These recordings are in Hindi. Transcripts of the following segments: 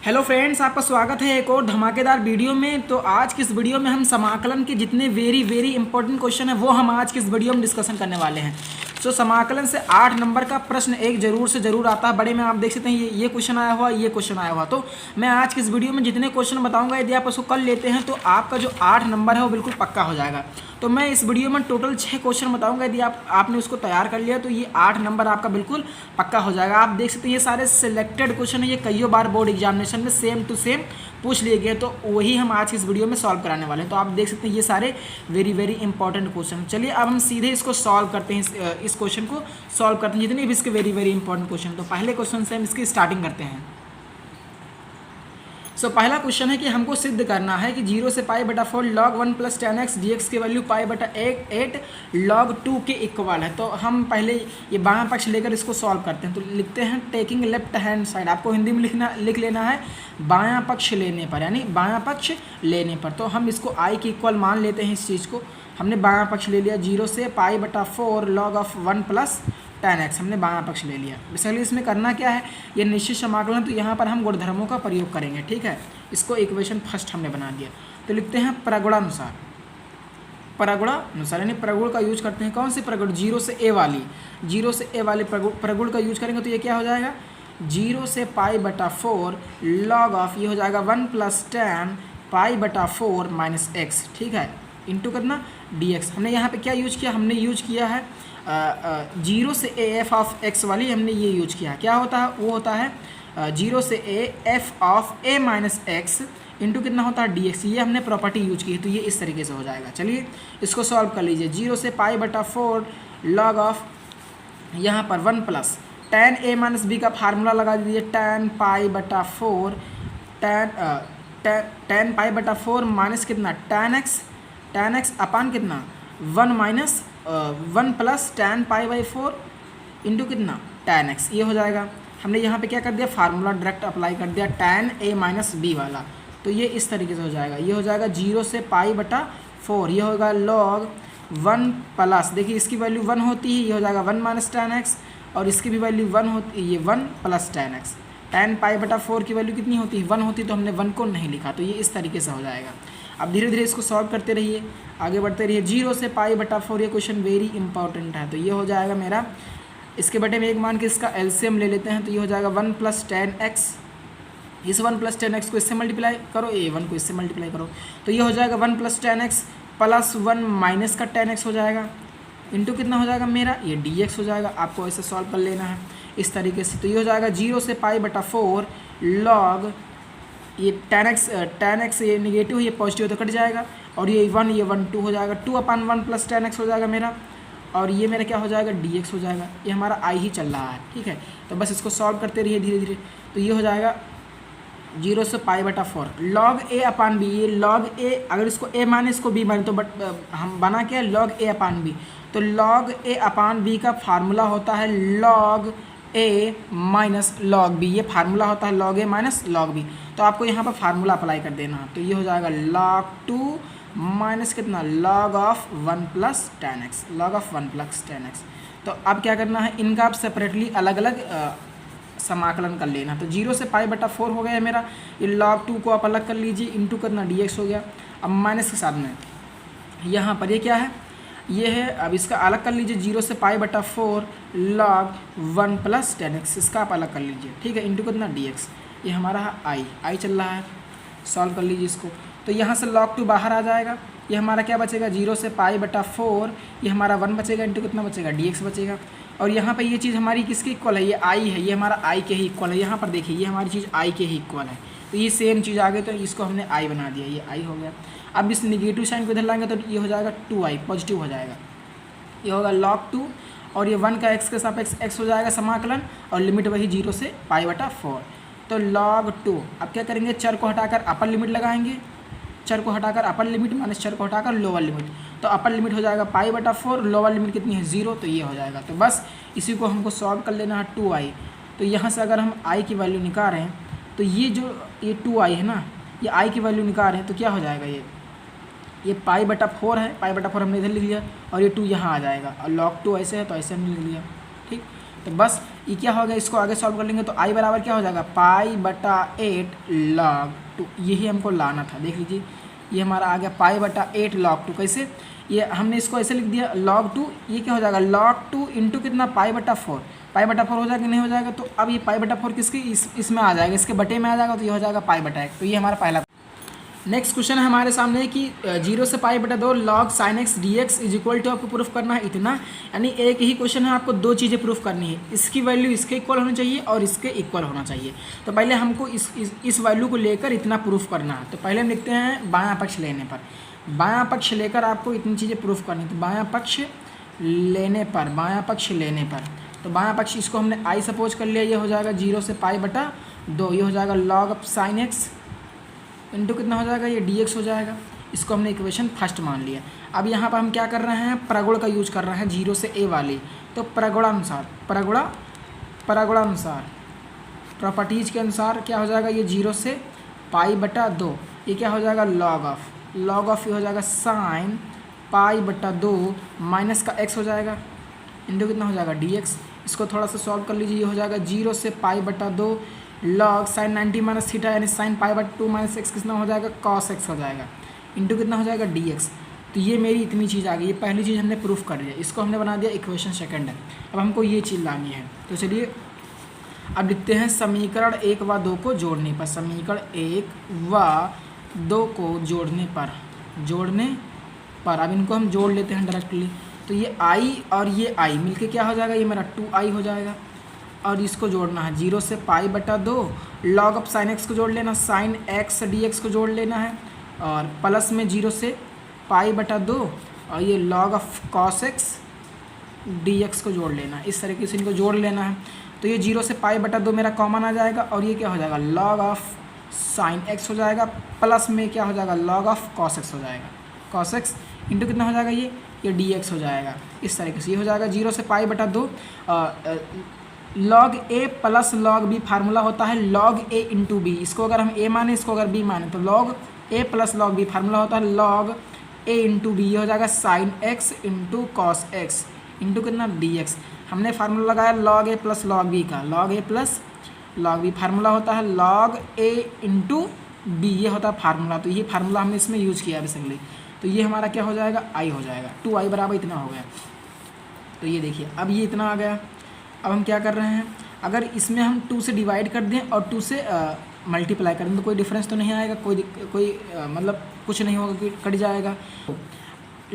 हेलो फ्रेंड्स, आपका स्वागत है एक और धमाकेदार वीडियो में। तो आज की इस वीडियो में हम समाकलन के जितने वेरी इंपॉर्टेंट क्वेश्चन है वो हम आज की इस वीडियो में डिस्कशन करने वाले हैं। सो समाकलन से 8 नंबर का प्रश्न एक जरूर से जरूर आता है। बड़े में आप देख सकते हैं ये क्वेश्चन आया हुआ, ये क्वेश्चन आया हुआ। तो मैं आज की इस वीडियो में जितने क्वेश्चन बताऊंगा, यदि आप उसको कर लेते हैं तो आपका जो 8 नंबर है वो बिल्कुल पक्का हो जाएगा। तो मैं इस वीडियो में टोटल 6 क्वेश्चन बताऊंगा। यदि आपने उसको तैयार कर लिया तो ये 8 नंबर आपका बिल्कुल पक्का हो जाएगा। आप देख सकते हैं ये सारे सिलेक्टेड क्वेश्चन है, ये कई बार बोर्ड एग्जामिनेशन में सेम टू सेम पूछ लिए गए, तो वही हम आज की इस वीडियो में सॉल्व कराने वाले हैं। तो आप देख सकते हैं ये सारे वेरी इंपॉर्टेंट क्वेश्चन। चलिए अब हम सीधे इसको सॉल्व करते हैं, इस क्वेश्चन को सॉल्व करते हैं जितने भी इसके वेरी इंपॉर्टेंट क्वेश्चन। तो पहले क्वेश्चन से हम इसकी स्टार्टिंग करते हैं। सो पहला क्वेश्चन है कि हमको सिद्ध करना है कि 0 से π/4 log 1 + tan x dx की वैल्यू π/8 log 2 के इक्वल है। तो हम पहले ये बायां पक्ष लेकर इसको सॉल्व करते हैं। तो लिखते हैं टेकिंग लेफ्ट हैंड साइड। आपको हिंदी में लिख लेना है बायां पक्ष लेने पर, यानी बायां पक्ष लेने पर। तो हम इसको i के इक्वल मान लेते हैं। इस चीज़ को हमने बायां पक्ष ले लिया। 0 से π/4 log 1 + tan x हमने बायां पक्ष ले लिया। बेसिकली इसमें करना क्या है, ये निश्चित समाकलन, तो यहाँ पर हम गुणधर्मों का प्रयोग करेंगे। ठीक है, इसको इक्वेशन फर्स्ट हमने बना दिया। तो लिखते हैं प्रगुणानुसार। प्रगुणानुसार यानी प्रगुण का यूज करते हैं। कौन सी प्रगुण? 0 से a वाली। 0 से a वाली प्रगुण का यूज करेंगे तो ये क्या हो जाएगा? 0 से π/4 log ऑफ, ये हो जाएगा 1 + tan π/4 - x। ठीक है, इंटू कितना? dx। हमने यहाँ पे क्या यूज किया? हमने यूज किया है 0 से a f ऑफ x वाली, हमने ये यूज किया। क्या होता है? वो होता है 0 से a f of a - x into कितना होता है? dx। ये हमने प्रॉपर्टी यूज की है, तो ये इस तरीके से हो जाएगा। चलिए इसको सॉल्व कर लीजिए। 0 से π/4 log ऑफ, यहाँ पर 1 + tan a - b का फार्मूला लगा दीजिए। tan π/4 tan π/4 माइनस कितना? tan x अपान कितना? 1 + tan π/4 इंटू कितना? tan x। ये हो जाएगा। हमने यहाँ पे क्या कर दिया? फार्मूला डायरेक्ट अप्लाई कर दिया tan a - b वाला। तो ये इस तरीके से हो जाएगा। ये हो जाएगा 0 से π/4, ये होगा log 1 प्लस, देखिए इसकी वैल्यू 1 होती है, ये हो जाएगा 1 - tan x, और इसकी भी वैल्यू 1 होती है, ये 1 + tan x। tan π/4 की वैल्यू कितनी होती है? 1 होती है, तो हमने 1 को नहीं लिखा। तो ये इस तरीके से हो जाएगा। अब धीरे धीरे इसको सॉल्व करते रहिए, आगे बढ़ते रहिए। 0 से π/4, ये क्वेश्चन वेरी इंपॉर्टेंट है। तो ये हो जाएगा मेरा, इसके बटे में 1 मान के इसका एलसीएम ले लेते हैं। तो ये हो जाएगा 1 + tan x। इस 1 + tan x को इससे मल्टीप्लाई करो, ये 1 को इससे मल्टीप्लाई करो, तो ये हो जाएगा 1 + tan x + 1 माइनस का tan x हो जाएगा, इंटू कितना हो जाएगा मेरा? ये dx हो जाएगा। आपको ऐसे सॉल्व कर लेना है इस तरीके से। तो ये हो जाएगा 0 से π/4 log, ये tan x ये निगेटिव, ये पॉजिटिव, तो कट जाएगा, और ये 1 2 हो जाएगा। 2/1 + tan x हो जाएगा मेरा, और ये मेरा क्या हो जाएगा? dx हो जाएगा। ये हमारा i ही चल रहा है। ठीक है, तो बस इसको सॉल्व करते रहिए धीरे धीरे। तो ये हो जाएगा 0 से π/4 log a/b। ये log a, अगर इसको a माने इसको b माने, तो हम बना क्या? log a/b। तो log a/b का फार्मूला होता है log a - log b। ये फार्मूला होता है log a - log b। तो आपको यहाँ पर फार्मूला अप्लाई कर देना है। तो ये हो जाएगा log 2 माइनस कितना? log of 1 + tan x, log of 1 + tan x। तो अब क्या करना है? इनका आप सेपरेटली अलग अलग समाकलन कर लेना। तो 0 से π/4 हो गया है मेरा। ये log 2 को आप अलग कर लीजिए, इंटू करना dx हो गया। अब माइनस के साथ में यहाँ पर ये क्या है? ये है। अब इसका अलग कर लीजिए, 0 से π/4 log 1 + tan x, इसका आप अलग कर लीजिए। ठीक है, इंटू कितना? dx। ये हमारा i चल रहा है। सॉल्व कर लीजिए इसको। तो यहाँ से log 2 बाहर आ जाएगा। ये हमारा क्या बचेगा? 0 से π/4, ये हमारा 1 बचेगा, इंटू कितना बचेगा? dx बचेगा। और यहाँ पे ये चीज़ हमारी किसकी इक्वल है? ये i है, ये हमारा i के ही इक्वल है। यहाँ पर देखिए ये हमारी चीज़ i के ही इक्वल है। तो ये सेम चीज़ आ गई, तो इसको हमने i बना दिया, ये i हो गया। अब इस निगेटिव साइन को इधर लाएंगे तो ये हो जाएगा 2i, पॉजिटिव हो जाएगा। ये होगा log 2, और ये 1 का x के सापेक्ष x हो जाएगा समाकलन, और लिमिट वही 0 से π/4। तो log 2, अब क्या करेंगे? चर को हटाकर अपर लिमिट लगाएंगे, चर को हटाकर अपर लिमिट माइनस चर को हटाकर लोअर लिमिट। तो अपर लिमिट हो जाएगा π/4, लोअर लिमिट कितनी है? 0। तो ये हो जाएगा। तो बस इसी को हमको सॉल्व कर लेना है 2i। तो यहाँ से अगर हम i की वैल्यू निकाल रहे हैं, तो ये जो ये 2i है ना, ये i की वैल्यू निकाल रहे हैं, तो क्या हो जाएगा? ये π/4 है, π/4 हमने इधर लिख लिया, और ये 2 यहाँ आ जाएगा, और log 2 ऐसे है तो ऐसे हमने लिख लिया। ठीक, तो बस ये क्या हो गया, इसको आगे सॉल्व कर लेंगे तो आई बराबर क्या हो जाएगा, पाई बटा 8 log 2, यही हमको लाना था। देख लीजिए ये हमारा आ गया पाई बटा 8 log 2। कैसे, ये हमने इसको ऐसे लिख दिया log 2, ये क्या हो जाएगा log 2 इंटू कितना, पाई बटा 4। पाई बटा 4 हो जाएगा, नहीं हो जाएगा, तो अब ये पाई बटा 4 किसके इसमें आ जाएगा, इसके बटे में आ जाएगा, तो ये हो जाएगा पाई बटा 1। तो ये हमारा पहला। नेक्स्ट क्वेश्चन है हमारे सामने कि 0 से पाई बटा 2 log sin x dx is equal to आपको प्रूफ करना है इतना। यानी एक ही क्वेश्चन है, आपको दो चीज़ें प्रूफ करनी है, इसकी वैल्यू इसके इक्वल होनी चाहिए और इसके इक्वल होना चाहिए। तो पहले हमको इस वैल्यू को लेकर इतना प्रूफ करना है। तो पहले हम लिखते हैं बायां पक्ष लेने पर, बायां पक्ष लेकर आपको इतनी चीज़ें प्रूफ करनी। तो बायां पक्ष लेने पर, बायां पक्ष लेने पर, तो बायां पक्ष इसको हमने आई सपोज कर लिया, ये हो जाएगा 0 से पाई बटा 2, ये हो जाएगा log of sin x into कितना हो जाएगा, ये dx हो जाएगा। इसको हमने इक्वेशन फर्स्ट मान लिया। अब यहाँ पर हम क्या कर रहे हैं, प्रगुण का यूज कर रहे हैं 0 से a वाली। तो प्रगुणानुसार, प्रगुणानुसार प्रॉपर्टीज के अनुसार क्या हो जाएगा, ये 0 से पाई बटा 2, ये क्या हो जाएगा log ऑफ ये हो जाएगा साइन पाई बटा 2 माइनस का x हो जाएगा इंटू कितना हो जाएगा dx। इसको थोड़ा सा सॉल्व कर लीजिए, ये हो जाएगा 0 से पाई बटा 2 log sin 90 माइनस थीटा यानी sin पाई बटा 2 माइनस x कितना हो जाएगा, cos x हो जाएगा इंटू कितना हो जाएगा dx। तो ये मेरी इतनी चीज़ आ गई, ये पहली चीज़ हमने प्रूफ कर दिया, इसको हमने बना दिया इक्वेशन सेकंड है। अब हमको ये चीज़ लानी है। तो चलिए अब लिखते हैं समीकरण 1 व 2 को जोड़ने पर, समीकरण 1 व 2 को जोड़ने पर अब इनको हम जोड़ लेते हैं डायरेक्टली। तो ये i और ये i मिलके क्या हो जाएगा, ये मेरा 2i हो जाएगा। और इसको जोड़ना है 0 से पाई बटा 2 log ऑफ sin x को जोड़ लेना, sin x dx को जोड़ लेना है, और प्लस में 0 से पाई बटा 2 और ये log of cos x dx को जोड़ लेना है। इस तरीके से इनको जोड़ लेना है। तो ये 0 से पाई बटा 2 मेरा कॉमन आ जाएगा और ये क्या हो जाएगा, log ऑफ sin x हो जाएगा, प्लस में क्या हो जाएगा, log ऑफ cos x हो जाएगा, cos x इंटू कितना हो जाएगा, ये dx हो जाएगा। इस तरीके से ये हो जाएगा 0 से पाई बटा 2 log a plus log b formula होता है log a इंटू बी। इसको अगर हम a माने, इसको अगर b माने, तो log a plus log b formula होता है log a इंटू बी। ये हो जाएगा sin x into cos x into कितना dx। हमने फार्मूला लगाया log a plus log b का, log a plus log b formula होता है log a इंटू बी, ये होता है फार्मूला। तो ये फार्मूला हमने इसमें यूज़ किया बेसिकली। तो ये हमारा क्या हो जाएगा, i हो जाएगा, 2i बराबर इतना हो गया। तो ये देखिए अब ये इतना आ गया। अब हम क्या कर रहे हैं, अगर इसमें हम 2 से डिवाइड कर दें और 2 से मल्टीप्लाई कर दें तो कोई डिफरेंस तो नहीं आएगा, कोई मतलब कुछ नहीं होगा, कि कट जाएगा।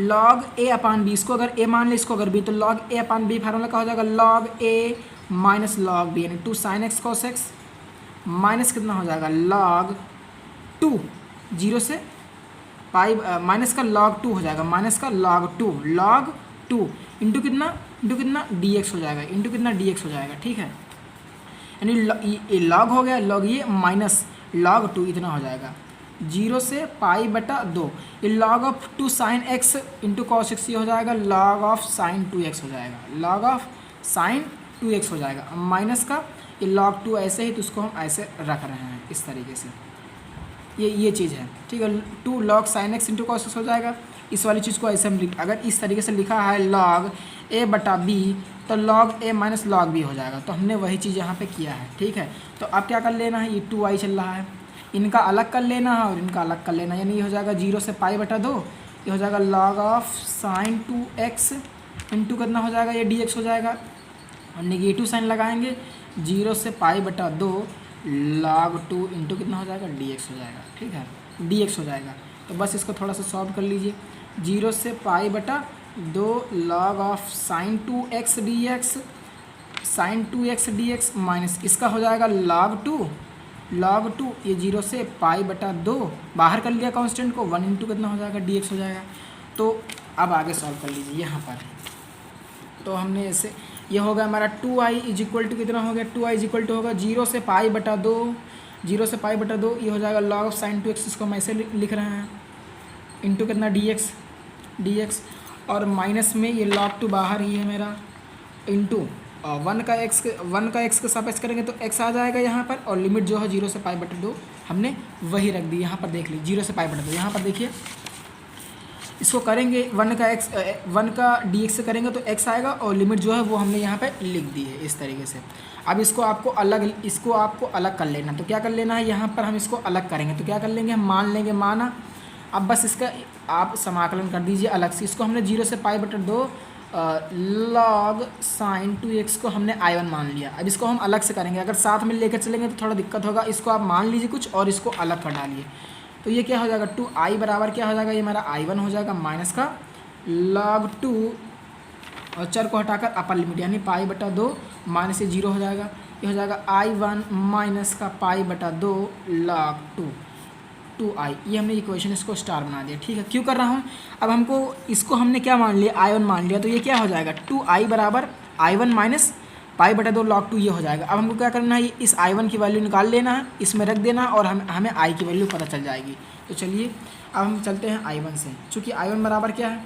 log a अपान बी, इसको अगर a मान ले, इसको अगर b, तो log a upon B formula क्या हो जाएगा, log a minus log b यानी 2 sin x cos x minus कितना हो जाएगा log 2, 0 से पाई माइनस का log 2 हो जाएगा, माइनस का log 2 इंटू कितना dx हो जाएगा, इंटू कितना dx हो जाएगा। ठीक है, यानी ये log हो गया, log ये माइनस log 2 इतना हो जाएगा 0 से पाई बटा 2। ये log of 2 sin x into cos x, ये हो जाएगा log ऑफ sin 2x हो जाएगा, log ऑफ sin 2x हो जाएगा। माइनस का ये log 2 ऐसे ही, तो उसको हम ऐसे रख रहे हैं इस तरीके से, ये चीज़ है। ठीक है, 2 log sin x into cos x हो जाएगा। इस वाली चीज़ को ऐसे हम अगर इस तरीके से लिखा है log a बटा b, तो log a minus log b हो जाएगा। तो हमने वही चीज़ यहाँ पे किया है। ठीक है, तो अब क्या कर लेना है, ये 2i चल रहा है, इनका अलग कर लेना है और इनका अलग कर लेना है। यानी ये हो जाएगा 0 से पाई बटा 2, ये हो जाएगा log of sin 2x into कितना हो जाएगा, ये dx हो जाएगा। और नेगेटिव साइन लगाएंगे, 0 से पाई बटा 2 log 2 इंटू कितना हो जाएगा, dx हो जाएगा। ठीक है, dx हो जाएगा। तो बस इसको थोड़ा सा सॉल्व कर लीजिए, 0 से पाई बटा 2 log of sin 2x dx, sin 2x dx minus इसका हो जाएगा log 2, ये 0 से पाई बटा 2 बाहर कर लिया कांस्टेंट को, 1 इंटू कितना हो जाएगा, dx हो जाएगा। तो अब आगे सॉल्व कर लीजिए यहाँ पर। तो हमने ऐसे, ये होगा हमारा 2i इज इक्वल टू कितना हो गया, 2i इज इक्वल टू होगा 0 से पाई बटा 2, 0 से पाई बटा 2, ये हो जाएगा log ऑफ sin 2x, इसको हम ऐसे लिख रहे हैं, इंटू कितना dx, और माइनस में ये log 2 बाहर ही है मेरा, इंटू 1 का x के सापेक्ष करेंगे तो x आ जाएगा यहाँ पर, और लिमिट जो है 0 से पाई बटा 2 हमने वही रख दी। यहाँ पर देख लीजिए 0 से पाई बटा 2, यहाँ पर देखिए इसको करेंगे 1 का dx से करेंगे तो x आएगा, और लिमिट जो है वो हमने यहाँ पे लिख दी है इस तरीके से। अब इसको आपको अलग कर लेना। तो क्या कर लेना है, यहाँ पर हम इसको अलग करेंगे तो क्या कर लेंगे, हम मान लेंगे माना। अब बस इसका आप समाकलन कर दीजिए अलग से। इसको हमने 0 से π/2 log sin 2x को हमने I1 मान लिया। अब इसको हम अलग से करेंगे, अगर साथ में लेकर चलेंगे तो थोड़ा दिक्कत होगा। इसको आप मान लीजिए कुछ और इसको अलग कर डालिए, तो ये क्या हो जाएगा 2i बराबर क्या हो जाएगा, ये हमारा I1 हो जाएगा माइनस का log 2, और चर को हटाकर अपर लिमिट यानी π/2 माइनस से 0 हो जाएगा। ये हो जाएगा I1 माइनस का π/2 log 2i। ये हमने इक्वेशन इसको स्टार बना दिया। ठीक है, क्यों कर रहा हूँ, अब हमको इसको हमने क्या मान लिया, I1 मान लिया, तो ये क्या हो जाएगा 2i बराबर I1 माइनस π/2 log 2 ये हो जाएगा। अब हमको क्या करना है, इस I1 की वैल्यू निकाल लेना है, इसमें रख देना और हमें I की वैल्यू पता चल जाएगी। तो चलिए अब हम चलते हैं I1 से। चूँकि I1 बराबर क्या है,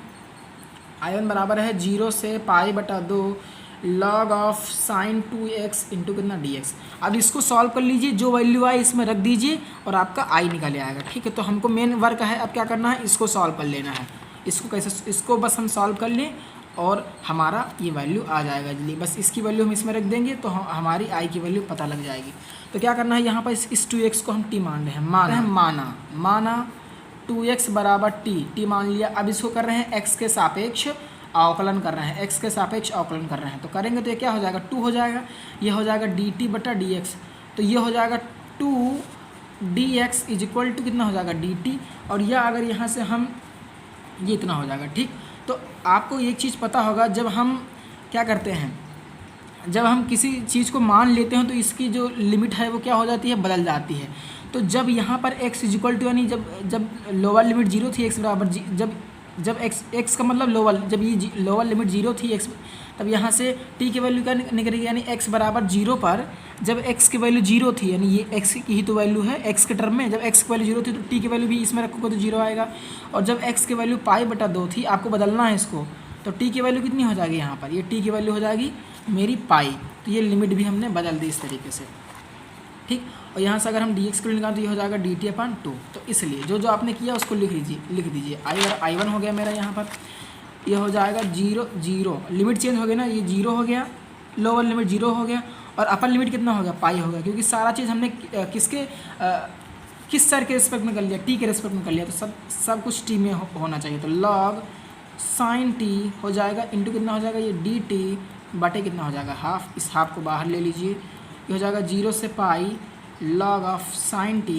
I1 बराबर है 0 से π/2 log of sine 2x into कितना dx। अब इसको सॉल्व कर लीजिए, जो वैल्यू आए इसमें रख दीजिए और आपका I निकल आएगा। ठीक है, तो हमको मेन वर्क है अब क्या करना है, इसको सॉल्व कर लेना है। इसको बस हम सॉल्व कर लें और हमारा ये वैल्यू आ जाएगा जल्दी। बस इसकी वैल्यू हम इसमें रख देंगे तो हमारी I की वैल्यू पता लग जाएगी। तो क्या करना है, यहाँ पर इस 2x को हम t मान रहे हैं, माना 2x बराबर t मान लिया। अब इसको कर रहे हैं x के सापेक्ष अवकलन कर रहे हैं, x के सापेक्ष अवकलन कर रहे हैं। तो करेंगे तो ये क्या हो जाएगा 2 हो जाएगा, ये हो जाएगा dt/dx। तो ये हो जाएगा 2dx इज इक्वल टू कितना हो जाएगा dt, और यह अगर यहाँ से हम ये इतना हो जाएगा। ठीक, तो आपको एक चीज़ पता होगा, जब हम क्या करते हैं, जब हम किसी चीज़ को मान लेते हैं तो इसकी जो लिमिट है वो क्या हो जाती है, बदल जाती है। तो जब यहाँ पर x इज इक्वल टू यानी जब लोअर लिमिट 0 थी, x बराबर जब x का मतलब जब ये लोअर लिमिट 0 थी x, तब यहाँ से t की वैल्यू क्या निकलेगी, यानी x बराबर 0 पर जब x की वैल्यू 0 थी, यानी ये x की ही तो वैल्यू है x के टर्म में, जब x की वैल्यू 0 थी तो t की वैल्यू भी इसमें रखोगे तो 0 आएगा। और जब x की वैल्यू π/2 थी, आपको बदलना है इसको, तो t की वैल्यू कितनी हो जाएगी, यहाँ पर ये t की वैल्यू हो जाएगी मेरी π। तो ये लिमिट भी हमने बदल दी इस तरीके से। ठीक, और यहाँ से अगर हम dx को निकालें तो ये हो जाएगा dt/2। तो इसलिए जो आपने किया उसको लिख दीजिए। I1 हो गया मेरा, यहाँ पर ये हो जाएगा 0 लिमिट चेंज हो गया ना, ये 0 हो गया, लोअर लिमिट 0 हो गया, और अपर लिमिट कितना हो गया π हो गया, क्योंकि सारा चीज़ हमने किस सर के रिस्पेक्ट में कर लिया, t के रिस्पेक्ट में कर लिया, तो सब कुछ t में होना चाहिए। तो log साइन t हो जाएगा इंटू कितना हो जाएगा, ये dt/, कितना हो जाएगा हाफ, इस हाफ को बाहर ले लीजिए, ये हो जाएगा 0 से π log of sine t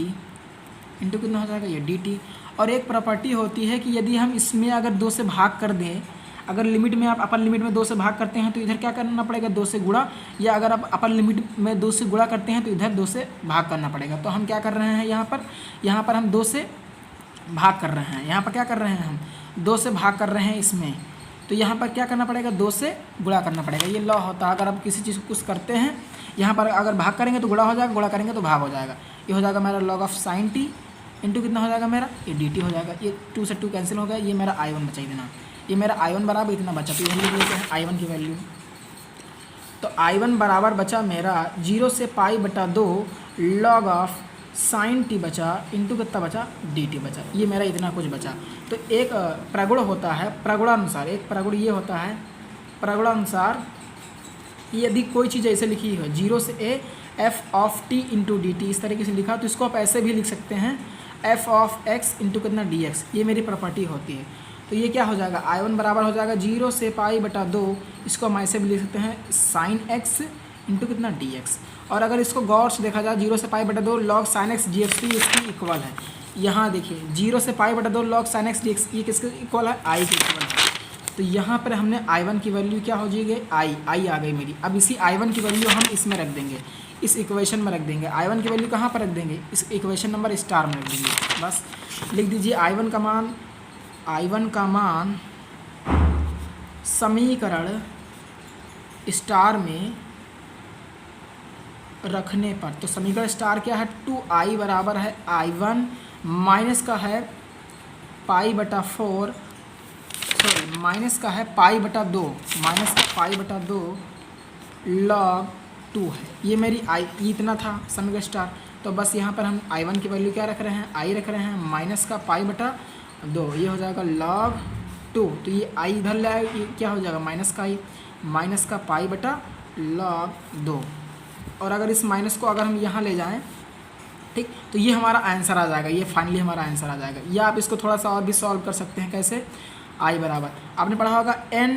into कितना हो जाएगा, ये dt। और एक प्रॉपर्टी होती है कि यदि हम इसमें अगर 2 से भाग कर दें, अगर लिमिट में आप अपर लिमिट में 2 से भाग करते हैं तो इधर क्या करना पड़ेगा, 2 से गुणा, या अगर आप अपर लिमिट में 2 से गुणा करते हैं तो इधर 2 से भाग करना पड़ेगा। तो हम क्या कर रहे हैं, यहाँ पर हम 2 से भाग कर रहे हैं, यहाँ पर क्या कर रहे हैं, हम 2 से भाग कर रहे हैं इसमें, तो यहाँ पर क्या करना पड़ेगा, 2 से गुणा करना पड़ेगा। ये लॉ होता है, अगर आप किसी चीज़ को कुछ करते हैं, यहाँ पर अगर भाग करेंगे तो गुणा हो जाएगा, गुणा करेंगे तो भाग हो जाएगा। ये हो जाएगा मेरा log of sine t into कितना हो जाएगा मेरा, ये dt हो जाएगा। ये 2 से 2 कैंसिल हो गया, ये मेरा I1 बचा ही देना, ये मेरा I1 बराबर इतना बचा। तो यही लेते हैं I1 की वैल्यू, तो I1 बराबर बचा मेरा 0 से π/2 log ऑफ साइन t बचा इंटू कितना बचा, dt बचा। ये मेरा इतना कुछ बचा। तो एक प्रगुण होता है, प्रगुणानुसार एक प्रगुण ये होता है, प्रगुणानुसार यदि कोई चीज़ ऐसे लिखी है 0 से a f of t into D T, इस तरीके से लिखा, तो इसको आप ऐसे भी लिख सकते हैं f ऑफ x इंटू कितना dx। ये मेरी प्रॉपर्टी होती है। तो ये क्या हो जाएगा, I1 बराबर हो जाएगा 0 से π/2, इसको हम ऐसे भी लिख सकते हैं साइन x इंटू कितना dx। और अगर इसको गौर से देखा जाए 0 से π/2 log sin x dx की इसकी इक्वल है। यहाँ देखिए 0 से π/2 log sin x dx ये किसके इक्वल है, I के इक्वल है। तो यहाँ पर हमने I1 की वैल्यू क्या हो जाएगी, I आ गई मेरी। अब इसी I1 की वैल्यू हम इसमें रख देंगे, इस इक्वेशन में रख देंगे। I1 की वैल्यू कहाँ पर रख देंगे, इस इक्वेशन नंबर स्टार में रख देंगे। बस लिख दीजिए I1 का मान समीकरण स्टार में रखने पर, तो समीकरण स्टार क्या है, 2i बराबर है I1 माइनस का है π/4, सॉरी माइनस का है π/2, माइनस का π/2 log 2 है। ये मेरी ये इतना था समीकरण स्टार। तो बस यहाँ पर हम I1 की वैल्यू क्या रख रहे हैं, I रख रहे हैं, माइनस का π/, 2, ये हो जाएगा log 2, तो ये i इधर ले आए, ये क्या हो जाएगा माइनस का i, माइनस का पाई बटा log 2। और अगर इस माइनस को अगर हम यहाँ ले जाएं, ठीक, तो ये हमारा आंसर आ जाएगा, ये फाइनली हमारा आंसर आ जाएगा। या आप इसको थोड़ा सा और भी सॉल्व कर सकते हैं, कैसे, i बराबर आपने पढ़ा होगा n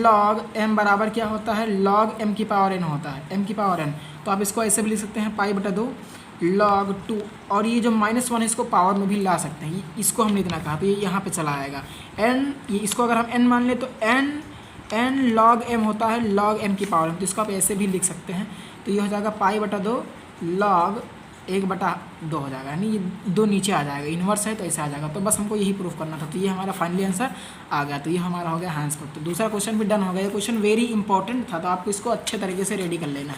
log m बराबर क्या होता है, log m की पावर n होता है, m की पावर n। तो आप इसको ऐसे भी लिख सकते हैं पाई बटा 2 log 2, और ये जो -1 है इसको पावर में भी ला सकते हैं, इसको हमने इतना कहा तो ये यहाँ पे चला आएगा n, ये इसको अगर हम n मान ले तो n log m होता है log m की पावर m, तो इसको आप ऐसे भी लिख सकते हैं। तो ये हो जाएगा पाई बटा 2 log 1/2 हो जाएगा, यानी ये 2 नीचे आ जाएगा, इन्वर्स है तो ऐसे आ जाएगा। तो बस हमको यही प्रूफ करना था, तो ये हमारा फाइनली आंसर आ गया। तो ये हमारा हो गया आंसर। तो दूसरा क्वेश्चन भी डन हो गया। ये क्वेश्चन वेरी इंपॉर्टेंट था, तो आपको इसको अच्छे तरीके से रेडी कर लेना है।